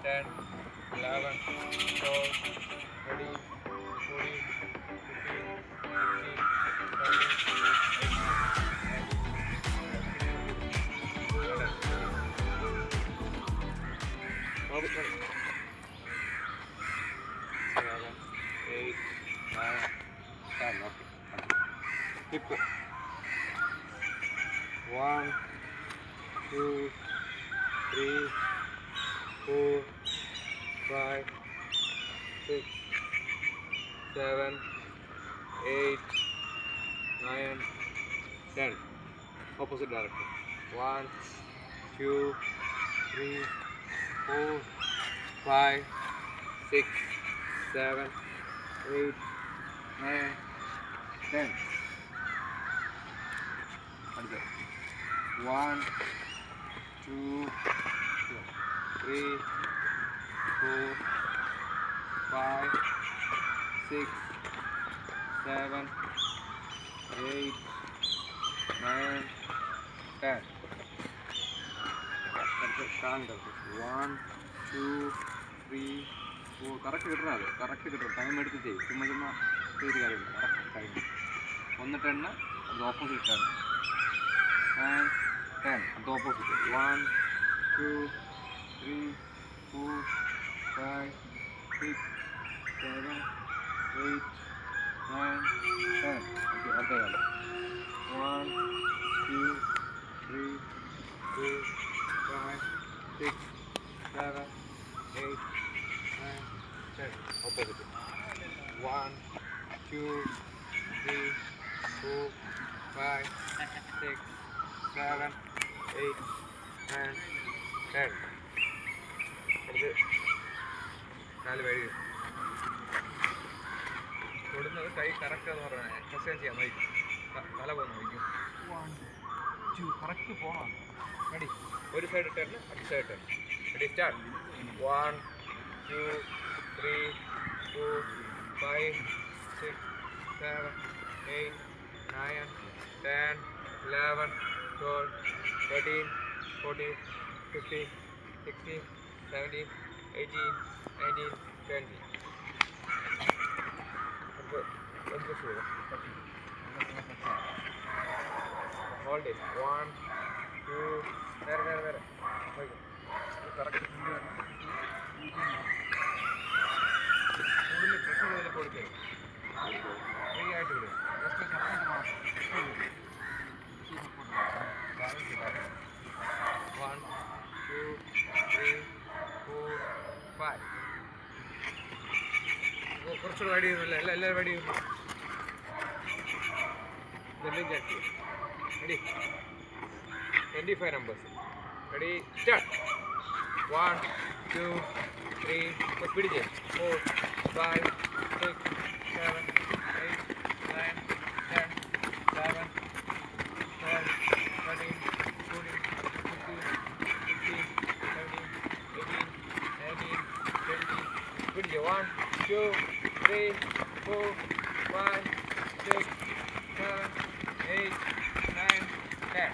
10, 11, 12, 13, 14, 15, 16, 17, 8, 9, 10. Okay. Hip. 1, 2, 3, 4, 5, 6, 7, 8, 9, 10. Opposite direction. 1, 2, 3, 4, 5, 6, 7, 8, 9, 10. 1, 2, 3, 4, 5, 6, 7, 8, 9, 10. Standard. 1, 2, 3, 4. Correct കിട്ടണം അത്. Correct കിട്ടണം. ടൈം എടുത്ത് ചെയ്യും. ചുമ്മാ ചെയ്ത് കാര്യമില്ല. Correct time. 1 10 അത് ഓപ്പോസിറ്റ് ടേൺ. 9, 10 അത് ഓപ്പോസിറ്റ്. 1, 2, 3, 4, 5, 6, 7, 8, 9, 10. ഓക്കെ അടുത്ത കാലം. 1, 2, 3, 4, 5, 6, 7, 8, 9, 10. Opposite. 1, 2, 3, 4, 5, 6, 7, 8, 9, 10. കാല് വഴി തൊടുന്നത് കൈ കറക്റ്റ് എന്ന് പറഞ്ഞാൽ എക്സസൈസ് ചെയ്യാൻ മതി. തല പോകുന്നു വയ്ക്കും. 1, 2 കറക്റ്റ് പോകണം. റെഡി. ഒരു സൈഡ് ഇട്ടായിരുന്നു അടുത്ത സൈഡ് ഇട്ടായിരുന്നു. Ready start. 1, 2, 3, 4, 5, 6, 7, 8, 9, 10, 11, 12, 13, 14, 15, 16, 17, 18, 19, 20. Hold it. 1, 2, there. Correct. Pressure കൊടുക്കുക. ഫ്രീ ആയിട്ട് വിടും. ജസ്റ്റ് സപ്പോർട്ട് മാത്രം. 1, 2, 3, 4, 5. കുറച്ചുകൂടെ വൈഡ് ചെയ്യുന്നില്ല. എല്ലാവരും വൈഡ് ചെയ്യുന്നു. ഇതെല്ലാം ചെക്ക് ചെയ്യും. Ready. 25 numbers. Ready, start. 1, 2, 3, speed change. 4, 5, 6, 7, 8, 9, 10, 11, 12, 13, 14, 15, 16, 17, 18, 19, 20. Speed change. 1, 2, 3, 4, 5, 6, 7, 8, 9, 10.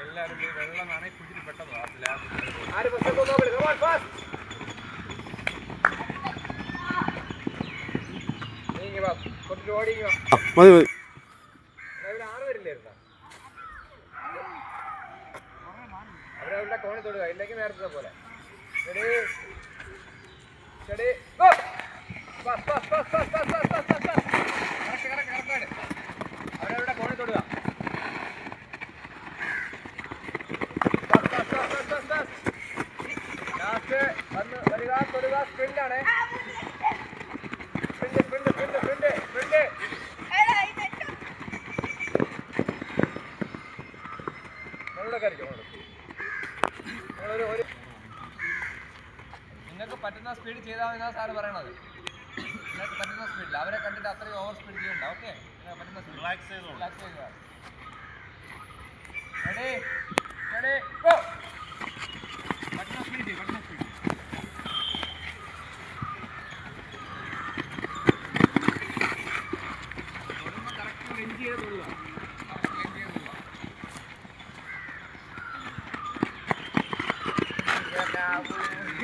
എല്ലാവരും വെള്ളം നനയി കുടിച്ചിട്ട് പെട്ടെന്ന് കുറച്ച് ഓടിക്കുക. ആറ് വരില്ലായിരുന്ന അവരവരുടെ കോണി തൊടുക. ഇല്ലെങ്കിൽ നേരത്തെ പോലെ. അവരവരുടെ കോണി തൊടുക. ലാസ്റ്റ് വന്ന് വരിക തൊടുക. സ്പ്രിന്റ് ആണ്. സ്പ്രിന്റ് നമ്മളുടെ കാര്യം നിങ്ങൾക്ക് പറ്റുന്ന സ്പീഡ് ചെയ്താൽ എന്നാ സാറ് പറയണത്. നിങ്ങൾക്ക് പറ്റുന്ന സ്പീഡിൽ അവരെ കണ്ടിട്ട് അത്രയും ഓവർ സ്പീഡ് ചെയ്യണ്ട. ഓക്കെ പറ്റുന്ന സ്പീഡ് റിലാക്സ് ചെയ്തോ. Ready go. പറ്റുന്ന സ്പീഡ് ചെയ്യും. തൊടുമ്പോൾ കറക്റ്റ് ലെഞ്ച് ചെയ്ത് തൊടുക. Yeah.